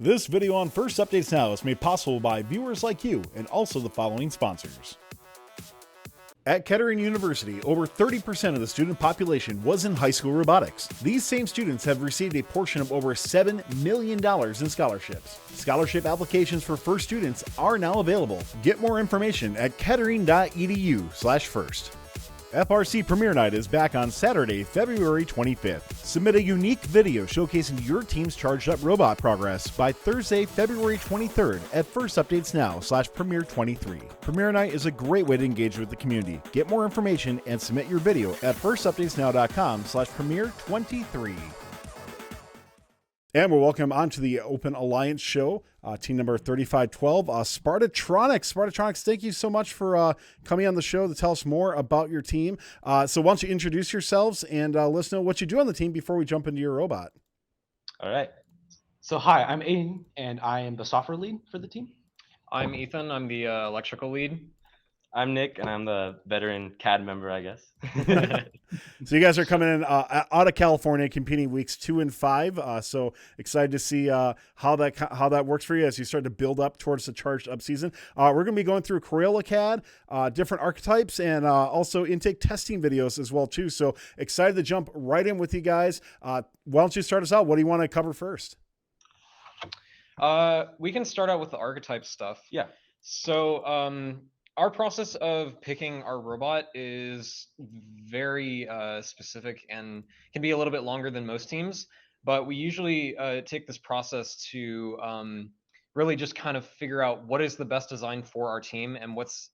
This video on First Updates Now is made possible by viewers like you and also the following sponsors. At Kettering University, over 30% of the student population was in high school robotics. These same students have received a portion of over $7 million in scholarships. Scholarship applications for FIRST students are now available. Get more information at kettering.edu/first. FRC Premiere Night is back on Saturday, February 25th. Submit a unique video showcasing your team's charged up robot progress by Thursday, February 23rd at First Updates Now/Premiere23. Premiere Night is a great way to engage with the community. Get more information and submit your video at firstupdatesnow.com/Premiere23. And we're welcome onto the Open Alliance show, team number 3512, Spartatroniks. Spartatroniks, thank you so much for coming on the show to tell us more about your team. So why don't you introduce yourselves and let us know what you do on the team before we jump into your robot. All right. So hi, I'm Aiden, and I am the software lead for the team. I'm Ethan. I'm the electrical lead. I'm Nick, and I'm the veteran CAD member, I guess. So you guys are coming in out of California, competing weeks 2 and 5. So excited to see how that works for you as you start to build up towards the charged up season. We're going to be going through Crayola CAD, different archetypes, and also intake testing videos as well too. So excited to jump right in with you guys. Why don't you start us out? What do you want to cover first? We can start out with the archetype stuff. Yeah. So our process of picking our robot is very specific and can be a little bit longer than most teams, but we usually take this process to really just kind of figure out what is the best design for our team and what's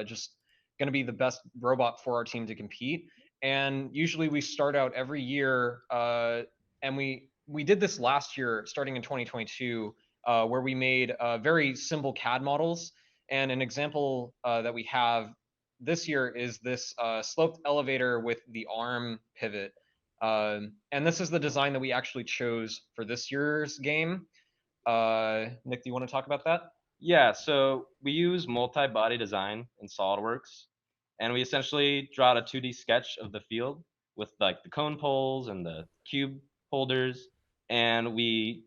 just going to be the best robot for our team to compete. And usually we start out every year, and we did this last year, starting in 2022, where we made very simple CAD models. And an example that we have this year is this sloped elevator with the arm pivot. And this is the design that we actually chose for this year's game. Nick, do you want to talk about that? Yeah, so we use multi-body design in SOLIDWORKS, and we essentially draw out a 2D sketch of the field with like the cone poles and the cube holders, and we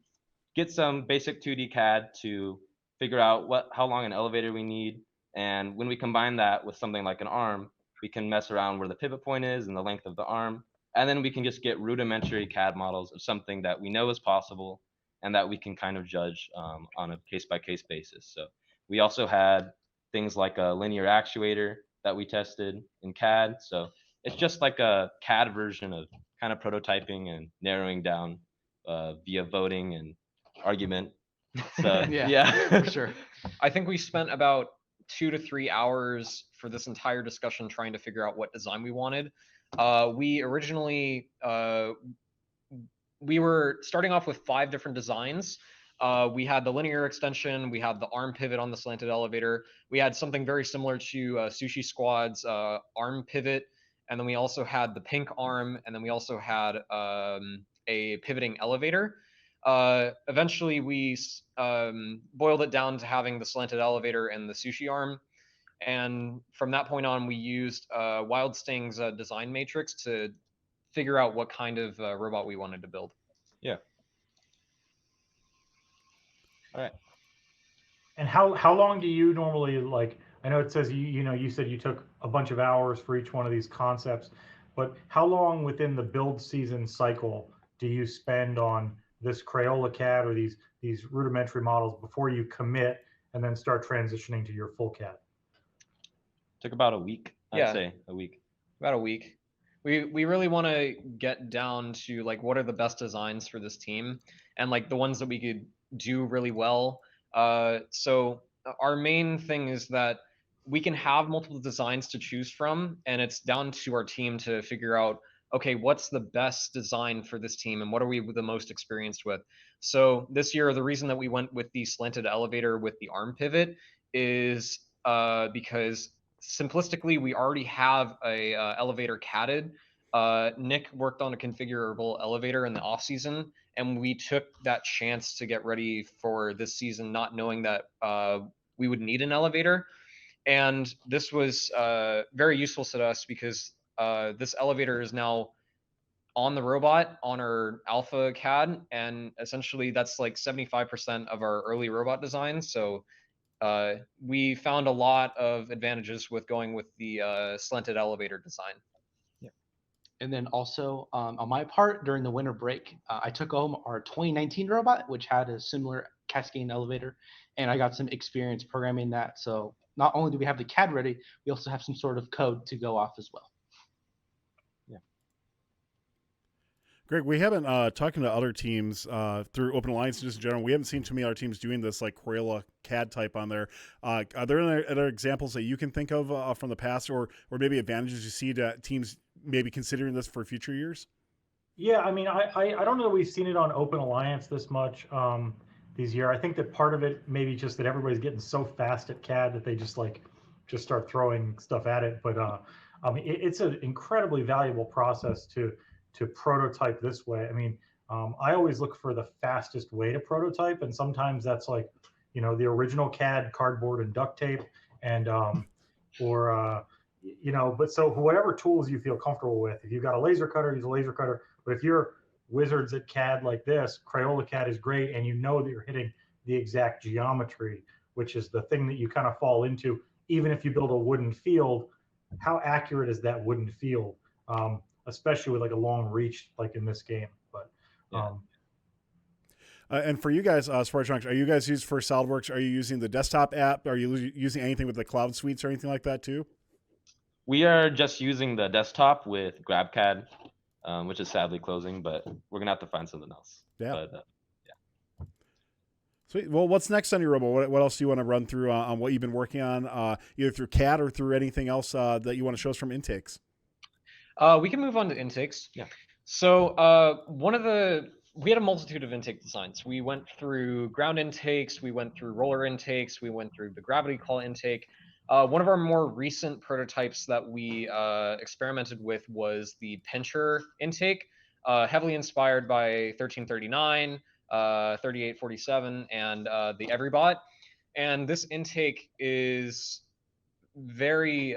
get some basic 2D CAD to figure out how long an elevator we need. And when we combine that with something like an arm, we can mess around where the pivot point is and the length of the arm. And then we can just get rudimentary CAD models of something that we know is possible and that we can kind of judge on a case-by-case basis. So we also had things like a linear actuator that we tested in CAD. So it's just like a CAD version of kind of prototyping and narrowing down via voting and argument. So yeah, for sure. I think we spent about 2 to 3 hours for this entire discussion trying to figure out what design we wanted. We originally we were starting off with 5 different designs. We had the linear extension, we had the arm pivot on the slanted elevator, we had something very similar to Sushi Squad's arm pivot, and then we also had the pink arm, and then we also had a pivoting elevator. Eventually we boiled it down to having the slanted elevator and the sushi arm, and from that point on we used Wild Sting's design matrix to figure out what kind of robot we wanted to build. Yeah. All right. And how long do you normally, like, I know it says you said you took a bunch of hours for each one of these concepts, but how long within the build season cycle do you spend on this Crayola CAD or these rudimentary models before you commit and then start transitioning to your full CAD? Took about a week. I'd say a week. About a week. We really want to get down to like what are the best designs for this team and like the ones that we could do really well. So our main thing is that we can have multiple designs to choose from, and it's down to our team to figure out, okay, what's the best design for this team and what are we the most experienced with? So this year, the reason that we went with the slanted elevator with the arm pivot is because simplistically, we already have a elevator CAD'd. Nick worked on a configurable elevator in the off season, and we took that chance to get ready for this season, not knowing that we would need an elevator. And this was very useful to us because this elevator is now on the robot on our alpha CAD, and essentially that's like 75% of our early robot design. So we found a lot of advantages with going with the slanted elevator design. And then also on my part during the winter break, I took home our 2019 robot, which had a similar cascading elevator, and I got some experience programming that. So not only do we have the CAD ready, we also have some sort of code to go off as well. Greg, we haven't talking to other teams through Open Alliance just in general. We haven't seen too many other teams doing this like Crayola CAD type on there. Are there other examples that you can think of from the past, or maybe advantages you see to teams maybe considering this for future years? Yeah, I mean, I don't know that we've seen it on Open Alliance this much these year. I think that part of it maybe just that everybody's getting so fast at CAD that they just start throwing stuff at it. But I mean, it's an incredibly valuable process to prototype this way. I mean, I always look for the fastest way to prototype, and sometimes that's like, you know, the original CAD, cardboard and duct tape, and or you know, but so whatever tools you feel comfortable with. If you've got a laser cutter, use a laser cutter. But if you're wizards at CAD like this, Crayola CAD is great, and you know that you're hitting the exact geometry, which is the thing that you kind of fall into. Even if you build a wooden field, how accurate is that wooden field? Especially with like a long reach, like in this game. But and for you guys, Spartatroniks, are you guys used for SolidWorks? Are you using the desktop app? Are you using anything with the cloud suites or anything like that too? We are just using the desktop with GrabCAD, which is sadly closing, but we're gonna have to find something else. Yeah. But, Sweet. Well, what's next on your robot? What else do you want to run through on what you've been working on, either through CAD or through anything else that you want to show us from intakes? We can move on to intakes. Yeah. So we had a multitude of intake designs. We went through ground intakes, we went through roller intakes, we went through the gravity claw intake. One of our more recent prototypes that we experimented with was the pincher intake, heavily inspired by 1339, 3847, and the Everybot. And this intake is very,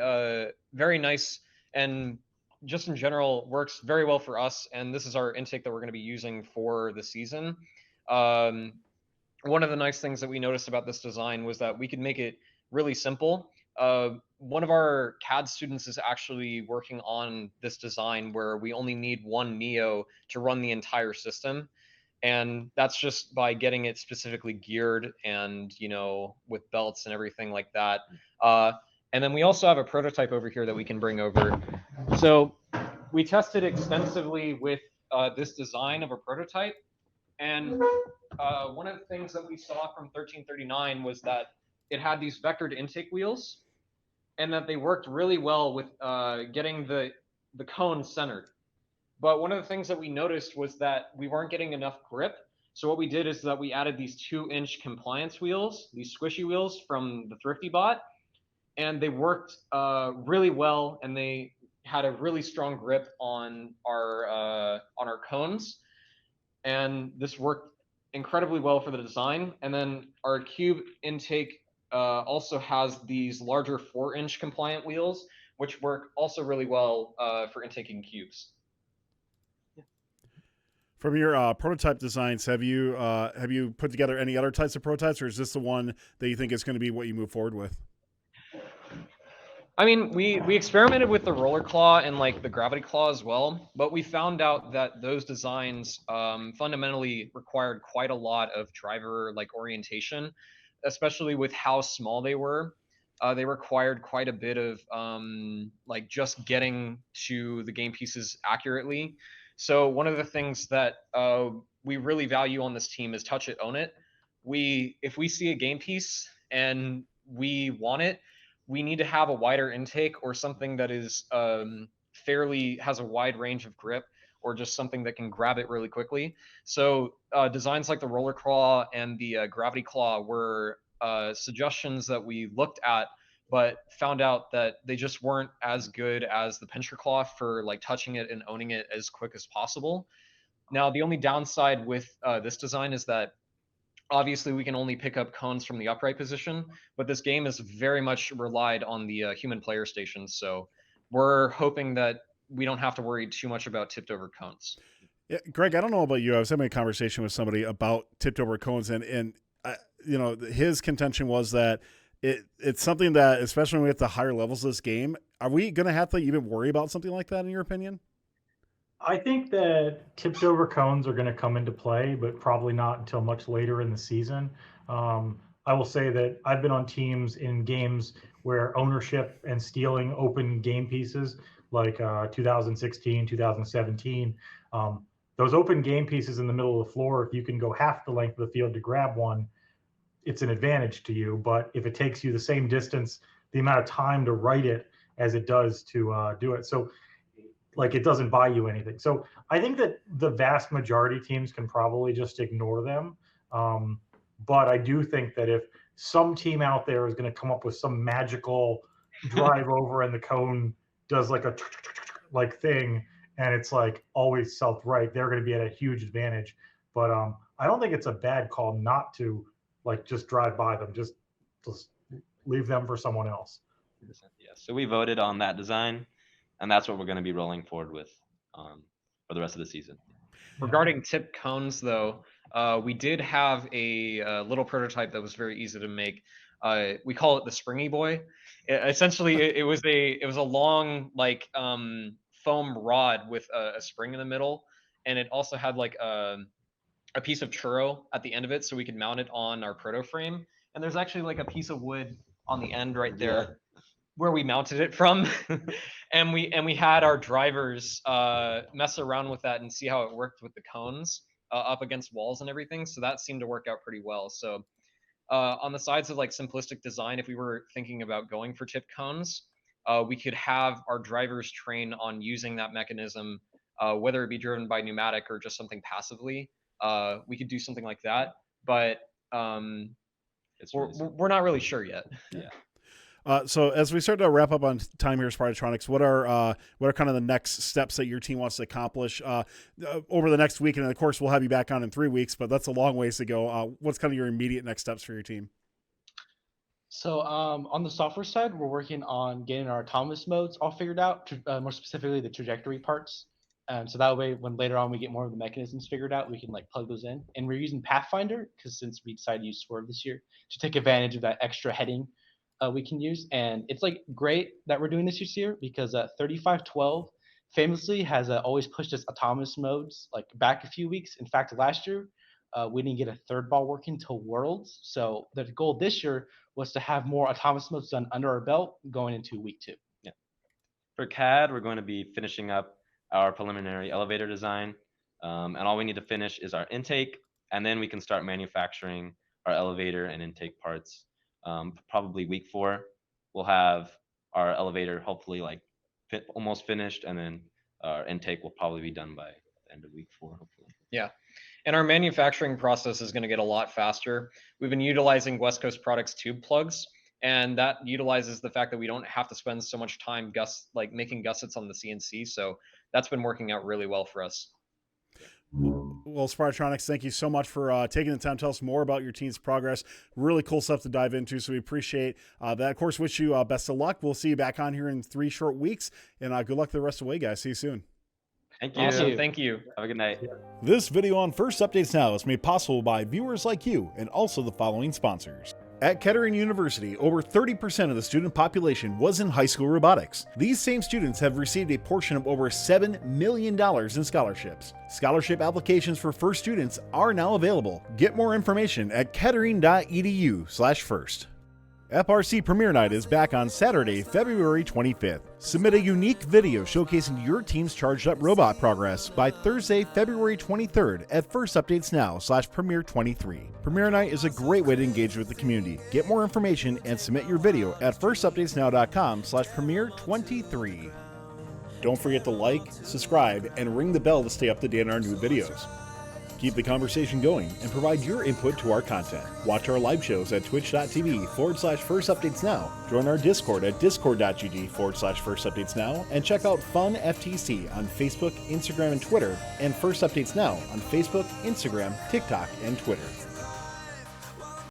very nice, and just in general works very well for us. And this is our intake that we're going to be using for the season. One of the nice things that we noticed about this design was that we could make it really simple. One of our CAD students is actually working on this design where we only need one Neo to run the entire system. And that's just by getting it specifically geared and, you know, with belts and everything like that. And then we also have a prototype over here that we can bring over. So we tested extensively with this design of a prototype. And one of the things that we saw from 1339 was that it had these vectored intake wheels, and that they worked really well with getting the cone centered. But one of the things that we noticed was that we weren't getting enough grip. So what we did is that we added these 2-inch compliance wheels, these squishy wheels from the Thrifty Bot, and they worked really well, and they had a really strong grip on our cones. And this worked incredibly well for the design. And then our cube intake also has these larger 4-inch compliant wheels, which work also really well for intaking cubes. From your prototype designs, have you put together any other types of prototypes, or is this the one that you think is going to be what you move forward with? I mean, we experimented with the roller claw and like the gravity claw as well, but we found out that those designs fundamentally required quite a lot of driver like orientation, especially with how small they were. They required quite a bit of like just getting to the game pieces accurately. So one of the things that we really value on this team is touch it, own it. If we see a game piece and we want it, we need to have a wider intake or something that is fairly has a wide range of grip, or just something that can grab it really quickly. So designs like the roller claw and the gravity claw were suggestions that we looked at, but found out that they just weren't as good as the pincher claw for like touching it and owning it as quick as possible. Now, the only downside with this design is that obviously we can only pick up cones from the upright position, but this game is very much relied on the human player stations. So we're hoping that we don't have to worry too much about tipped over cones. Yeah, Greg, I don't know about you. I was having a conversation with somebody about tipped over cones, and his contention was that it's something that, especially when we get to higher levels of this game, are we going to have to even worry about something like that, in your opinion? I think that tipped over cones are going to come into play, but probably not until much later in the season. I will say that I've been on teams in games where ownership and stealing open game pieces, like 2016, 2017, those open game pieces in the middle of the floor, if you can go half the length of the field to grab one, it's an advantage to you. But if it takes you the same distance, the amount of time to write it as it does to do it. So like it doesn't buy you anything. So I think that the vast majority teams can probably just ignore them. But I do think that if some team out there is going to come up with some magical drive over and the cone does like a like thing, and it's like always self-right, they're going to be at a huge advantage. But I don't think it's a bad call not to like just drive by them, just leave them for someone else. Yeah, so we voted on that design, and that's what we're going to be rolling forward with for the rest of the season. Regarding tip cones, though, we did have a little prototype that was very easy to make. We call it the Springy Boy. It was a long like foam rod with a spring in the middle, and it also had like a piece of churro at the end of it, so we could mount it on our proto frame. And there's actually like a piece of wood on the end right there where we mounted it from. and we had our drivers mess around with that and see how it worked with the cones up against walls and everything. So that seemed to work out pretty well. So on the sides of like simplistic design, if we were thinking about going for tip cones, we could have our drivers train on using that mechanism, whether it be driven by pneumatic or just something passively. We could do something like that, but we're not really sure yet. Yeah. So as we start to wrap up on time here, Spartatroniks, what are kind of the next steps that your team wants to accomplish over the next week? And of course, we'll have you back on in 3 weeks, but that's a long ways to go. What's kind of your immediate next steps for your team? So on the software side, we're working on getting our autonomous modes all figured out, more specifically the trajectory parts. So that way, when later on we get more of the mechanisms figured out, we can like plug those in. And we're using Pathfinder because since we decided to use Swerve this year to take advantage of that extra heading we can use. And it's like great that we're doing this year because 3512 famously has always pushed us autonomous modes like back a few weeks. In fact, last year we didn't get a third ball working till Worlds. So the goal this year was to have more autonomous modes done under our belt going into week 2. Yeah. For CAD, we're going to be finishing up our preliminary elevator design. And all we need to finish is our intake, and then we can start manufacturing our elevator and intake parts. Probably week 4, we'll have our elevator hopefully like almost finished, and then our intake will probably be done by the end of week 4, hopefully. Yeah. And our manufacturing process is going to get a lot faster. We've been utilizing West Coast Products tube plugs, and that utilizes the fact that we don't have to spend so much time making gussets on the CNC. So that's been working out really well for us. Well, Spartatroniks, thank you so much for taking the time to tell us more about your team's progress. Really cool stuff to dive into, so we appreciate that. Of course, wish you best of luck. We'll see you back on here in 3 short weeks, and good luck the rest of the way, guys. See you soon. Thank you. Awesome. Thank you. Have a good night. This video on First Updates Now is made possible by viewers like you and also the following sponsors. At Kettering University, over 30% of the student population was in high school robotics. These same students have received a portion of over $7 million in scholarships. Scholarship applications for FIRST students are now available. Get more information at kettering.edu/first. FRC Premiere Night is back on Saturday, February 25th. Submit a unique video showcasing your team's charged up robot progress by Thursday, February 23rd at First Updates Now/Premiere23. Premiere Night is a great way to engage with the community. Get more information and submit your video at firstupdatesnow.com/Premiere23. Don't forget to like, subscribe, and ring the bell to stay up to date on our new videos. Keep the conversation going and provide your input to our content. Watch our live shows at twitch.tv/firstupdatesnow. Join our Discord at discord.gg/firstupdatesnow. And check out Fun FTC on Facebook, Instagram, and Twitter, and First Updates Now on Facebook, Instagram, TikTok, and Twitter.